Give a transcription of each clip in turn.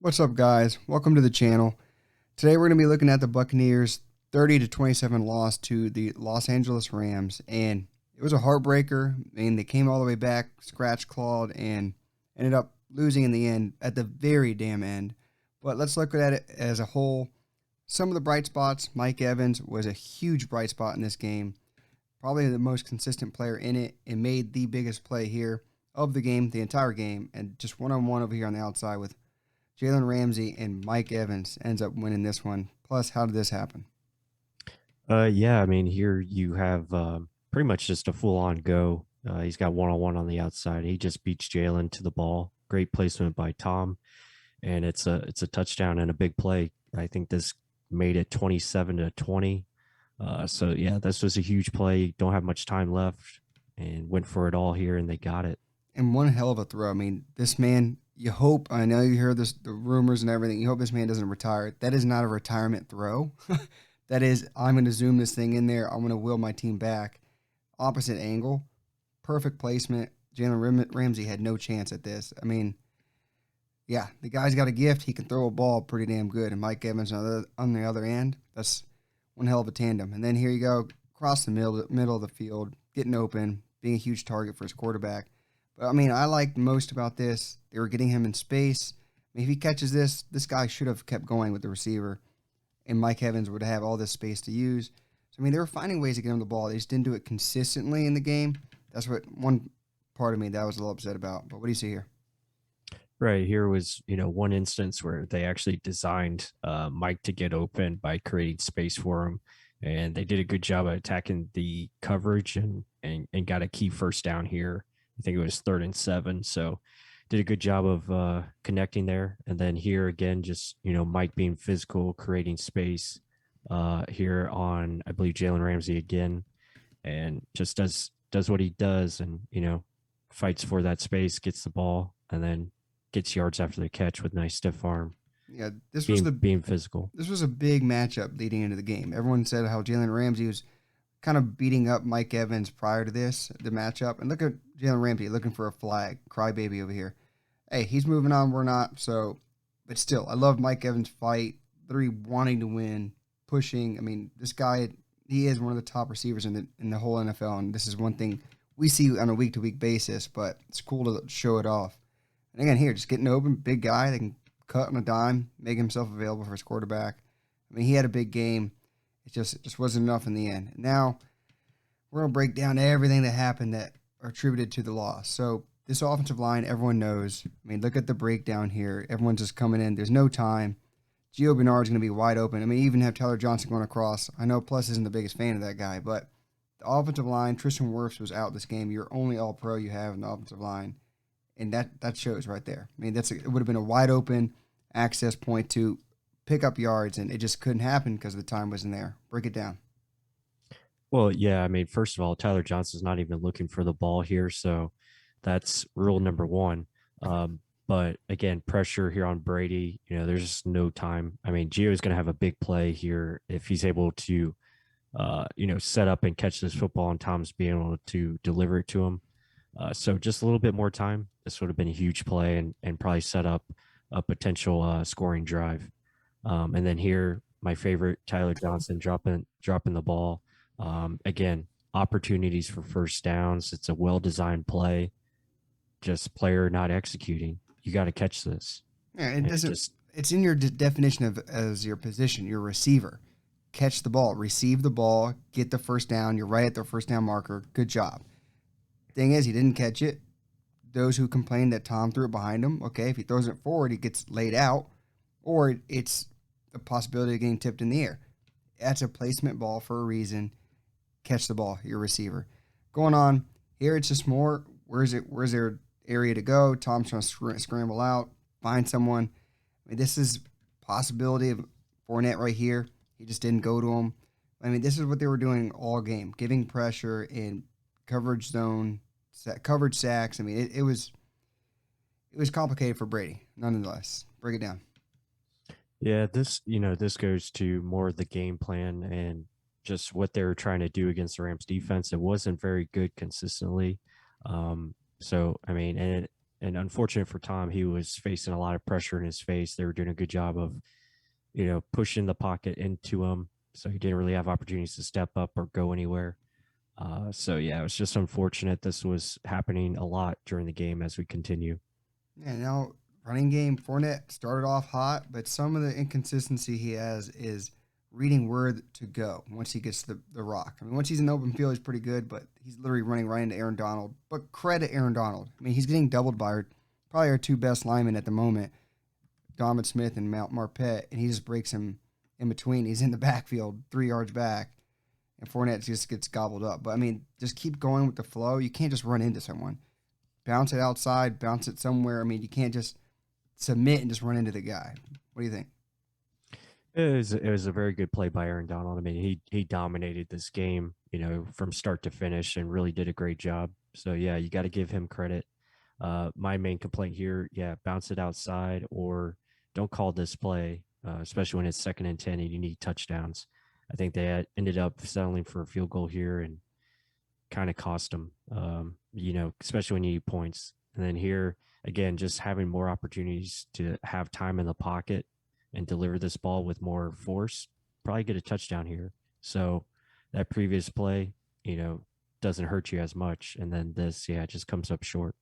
What's up, guys? Welcome to the channel. Today we're going to be looking at the Buccaneers 30-27 loss to the Los Angeles Rams, and it was a heartbreaker. I mean, they came all the way back, scratch clawed, and ended up losing in the end at the very damn end. But let's look at it as a whole. Some of the bright spots: Mike Evans was a huge bright spot in this game, probably the most consistent player in it, and made the biggest play here of the game, the entire game, and just one-on-one over here on the outside with Jalen Ramsey and Mike Evans ends up winning this one. Plus, how did this happen? Yeah, I mean, here you have pretty much just a full on go. He's got one on the outside. He just beats Jalen to the ball. Great placement by Tom, and it's a touchdown and a big play. I think this made it 27-20. So yeah, this was a huge play. Don't have much time left, and went for it all here, and they got it. And one hell of a throw. I mean, this man, you hope, I know you hear this, the rumors and everything, you hope this man doesn't retire. That is not a retirement throw. That is, I'm going to zoom this thing in there. I'm going to will my team back. Opposite angle, perfect placement. Jalen Ramsey had no chance at this. I mean, yeah, the guy's got a gift. He can throw a ball pretty damn good. And Mike Evans on the other end, that's one hell of a tandem. And then here you go, across the middle of the field, getting open, being a huge target for his quarterback. But I mean, I liked most about this. They were getting him in space. I mean, if he catches this guy should have kept going with the receiver, and Mike Evans would have all this space to use. So I mean, they were finding ways to get him the ball. They just didn't do it consistently in the game. That's what one part of me that I was a little upset about. But what do you see here? Right here was one instance where they actually designed Mike to get open by creating space for him, and they did a good job of attacking the coverage and got a key first down here. I think it was 3rd and 7, so did a good job of connecting there. And then here again, just Mike being physical, creating space here on I believe Jalen Ramsey again, and just does what he does, and fights for that space, gets the ball, and then gets yards after the catch with nice stiff arm, Yeah, being physical. this was a big matchup leading into the game. Everyone said how Jalen Ramsey was kind of beating up Mike Evans prior to the matchup. And look at Jalen Ramsey looking for a flag, crybaby over here. Hey, he's moving on. We're not. So, but still, I love Mike Evans' fight. Three wanting to win, pushing. I mean, this guy, he is one of the top receivers in the whole NFL, and this is one thing we see on a week to week basis. But it's cool to show it off. And again, here, just getting open, big guy. They can cut on a dime, make himself available for his quarterback. I mean, he had a big game. It just wasn't enough in the end. Now we're gonna break down everything that happened that are attributed to the loss. So this offensive line, everyone knows. I mean, look at the breakdown here. Everyone's just coming in. There's no time. Gio Bernard's going to be wide open. I mean, even have Tyler Johnson going across. I know Plus isn't the biggest fan of that guy, but the offensive line, Tristan Wirfs was out this game. You're only all pro you have in the offensive line, and that shows right there. I mean, it would have been a wide open access point to pick up yards, and it just couldn't happen because the time wasn't there. Break it down. Well, yeah, I mean, first of all, Tyler Johnson's not even looking for the ball here, so that's rule number one. But again, pressure here on Brady. There's just no time. I mean, Gio's going to have a big play here if he's able to, set up and catch this football, and Tom's being able to deliver it to him. So just a little bit more time. This would have been a huge play, and probably set up a potential scoring drive. And then here, my favorite, Tyler Johnson dropping the ball. Again, opportunities for first downs. It's a well designed play. Just player not executing. You got to catch this. Yeah, it And doesn't. just It's in your definition of as your position, your receiver. Catch the ball, receive the ball, get the first down. You're right at the first down marker. Good job. Thing is, he didn't catch it. Those who complain that Tom threw it behind him, okay, if he throws it forward, he gets laid out, or it's the possibility of getting tipped in the air. That's a placement ball for a reason. Catch the ball, your receiver. Going on here, it's just more. Where's it? Where's their area to go? Tom's trying to scramble out, find someone. I mean, this is possibility of Fournette right here. He just didn't go to him. I mean, this is what they were doing all game, giving pressure in coverage zone, coverage sacks. I mean, it was complicated for Brady, nonetheless. Break it down. yeah, this goes to more of the game plan and just what they were trying to do against the Rams defense. It wasn't very good consistently. So I mean, and And unfortunate for Tom, he was facing a lot of pressure in his face. They were doing a good job of, pushing the pocket into him. So he didn't really have opportunities to step up or go anywhere. So yeah, it was just unfortunate. This was happening a lot during the game as we continue. Yeah, now running game, Fournette started off hot, but some of the inconsistency he has is reading where to go once he gets the rock. I mean, once he's in the open field, he's pretty good, but he's literally running right into Aaron Donald. But credit Aaron Donald. I mean, he's getting doubled by probably our two best linemen at the moment, Donovan Smith and Mount Marpet, and he just breaks him in between. He's in the backfield, 3 yards back, and Fournette just gets gobbled up. But, I mean, just keep going with the flow. You can't just run into someone. Bounce it outside, bounce it somewhere. I mean, you can't just submit and just run into the guy. What do you think? It was a very good play by Aaron Donald. I mean, he dominated this game, from start to finish, and really did a great job. So yeah, you got to give him credit. My main complaint here, yeah, bounce it outside or don't call this play, especially when it's 2nd and 10 and you need touchdowns. I think they ended up settling for a field goal here and kind of cost them, especially when you need points. And then here, again, just having more opportunities to have time in the pocket and deliver this ball with more force, probably get a touchdown here. So that previous play, doesn't hurt you as much. And then this, yeah, it just comes up short.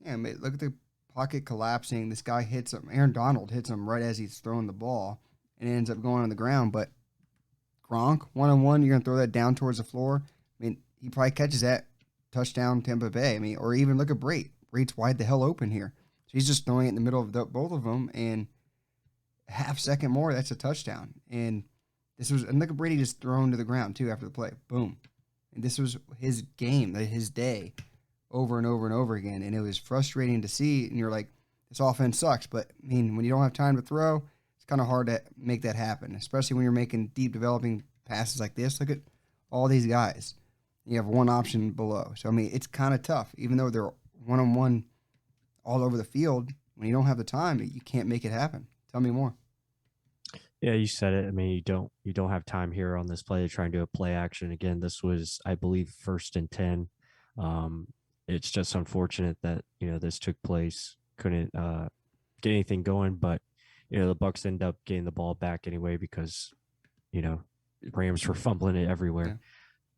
Yeah, mate, look at the pocket collapsing. This guy hits him. Aaron Donald hits him right as he's throwing the ball, and it ends up going on the ground. But Gronk, 1-on-1, you're going to throw that down towards the floor. I mean, he probably catches that touchdown, Tampa Bay. I mean, or even look at Brait. Brait's wide the hell open here. So he's just throwing it in the middle of both of them, and a half second more, that's a touchdown. And look at Brady just thrown to the ground, too, after the play. Boom. And this was his game, his day, over and over and over again. And it was frustrating to see. And you're like, this offense sucks. But, I mean, when you don't have time to throw, it's kind of hard to make that happen, especially when you're making deep developing passes like this. Look at all these guys. You have one option below. So, I mean, it's kind of tough. Even though they're one-on-one all over the field, when you don't have the time, you can't make it happen. Tell me more. Yeah, you said it. I mean, you don't have time here on this play to try and do a play action. Again, this was, I believe, 1st and 10. It's just unfortunate that, this took place. Couldn't get anything going, but the Bucs end up getting the ball back anyway because, Rams were fumbling it everywhere. Yeah.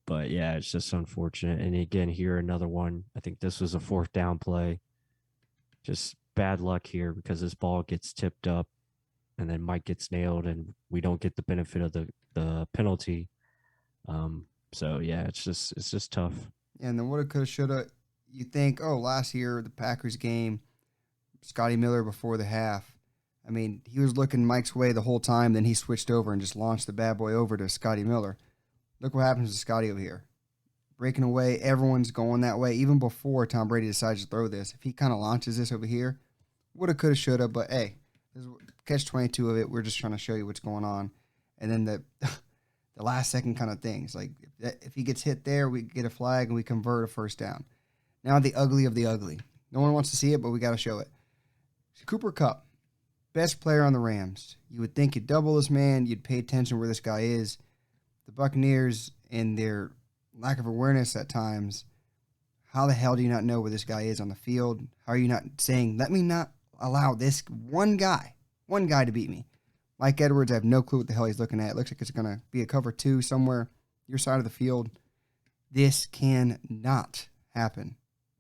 But yeah, it's just unfortunate. And again, here another one. I think this was a 4th down play. Just bad luck here because this ball gets tipped up and then Mike gets nailed and we don't get the benefit of the penalty. So yeah, it's just tough. Yeah, and then woulda, coulda, shoulda. You think, oh, last year, the Packers game, Scotty Miller before the half. I mean, he was looking Mike's way the whole time. Then he switched over and just launched the bad boy over to Scotty Miller. Look what happens to Scotty over here. Breaking away, everyone's going that way. Even before Tom Brady decides to throw this, if he kind of launches this over here, woulda, coulda, shoulda. But hey, this is catch-22 of it. We're just trying to show you what's going on. And then the last second kind of things. Like if he gets hit there, we get a flag and we convert a 1st down. Now the ugly of the ugly. No one wants to see it, but we got to show it. Cooper Kupp, best player on the Rams. You would think you'd double this man. You'd pay attention where this guy is. The Buccaneers and their lack of awareness at times. How the hell do you not know where this guy is on the field? How are you not saying, let me not allow this one guy to beat me? Mike Edwards, I have no clue what the hell he's looking at. It looks like it's going to be a cover 2 somewhere your side of the field. This cannot happen.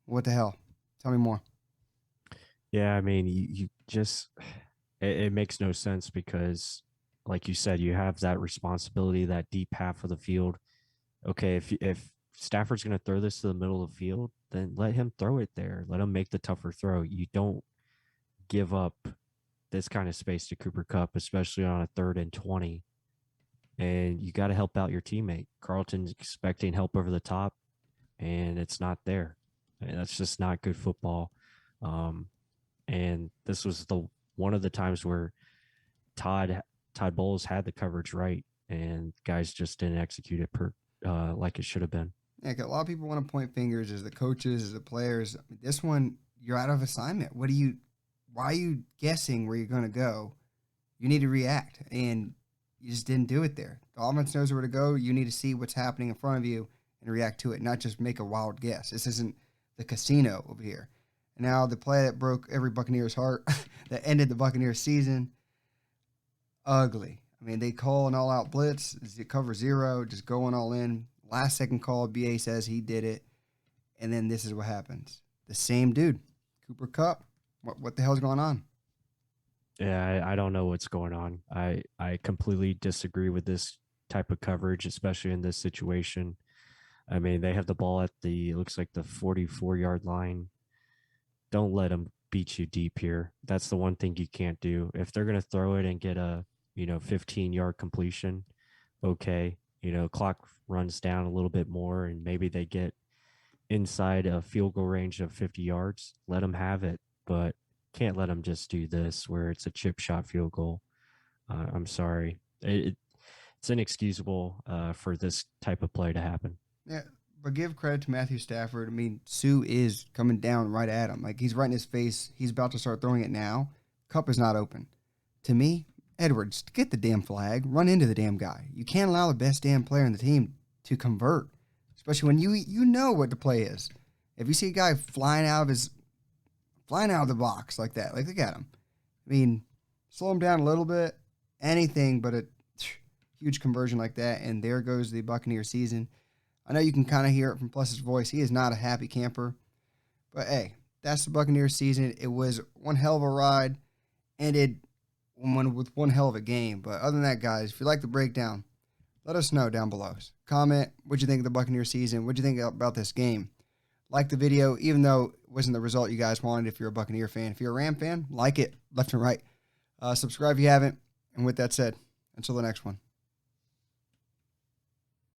What the hell? Tell me more. Yeah, I mean, you just it makes no sense because, like you said, you have that responsibility, that deep half of the field. Okay, if Stafford's going to throw this to the middle of the field, then let him throw it there. Let him make the tougher throw. You don't give up this kind of space to Cooper Kupp, especially on a 3rd and 20. And you got to help out your teammate. Carlton's expecting help over the top, and it's not there. I mean, that's just not good football. And this was one of the times where Todd Bowles had the coverage right, and guys just didn't execute it like it should have been. Yeah, a lot of people want to point fingers as the coaches, as the players. This one, you're out of assignment. Why are you guessing where you're going to go? You need to react, and you just didn't do it there. The offense knows where to go. You need to see what's happening in front of you and react to it, not just make a wild guess. This isn't the casino over here. And now the play that broke every Buccaneers heart, that ended the Buccaneers season, ugly. I mean, they call an all-out blitz, cover zero, just going all in. Last second call, BA says he did it. And then this is what happens. The same dude, Cooper Kupp. What the hell's going on? Yeah, I don't know what's going on. I completely disagree with this type of coverage, especially in this situation. I mean, they have the ball at looks like the 44-yard line. Don't let them beat you deep here. That's the one thing you can't do. If they're going to throw it and get a, 15-yard completion, okay. Clock runs down a little bit more and maybe they get inside a field goal range of 50 yards. Let them have it, but can't let them just do this where it's a chip shot field goal. I'm sorry. It's inexcusable for this type of play to happen. Yeah, but give credit to Matthew Stafford. I mean, Sue is coming down right at him. Like, he's right in his face. He's about to start throwing it now. Cup is not open. To me, Edwards, get the damn flag. Run into the damn guy. You can't allow the best damn player in the team to convert, especially when you know what the play is. If you see a guy flying out of the box like that, like, look at him. I mean, slow him down a little bit. Anything but a huge conversion like that, and there goes the Buccaneer season. I know you can kind of hear it from Plus's voice. He is not a happy camper. But, hey, that's the Buccaneers season. It was one hell of a ride. Ended with one hell of a game. But other than that, guys, if you like the breakdown, let us know down below. Comment what you think of the Buccaneers season. What you think about this game. Like the video, even though it wasn't the result you guys wanted if you're a Buccaneer fan. If you're a Ram fan, like it left and right. Subscribe if you haven't. And with that said, until the next one.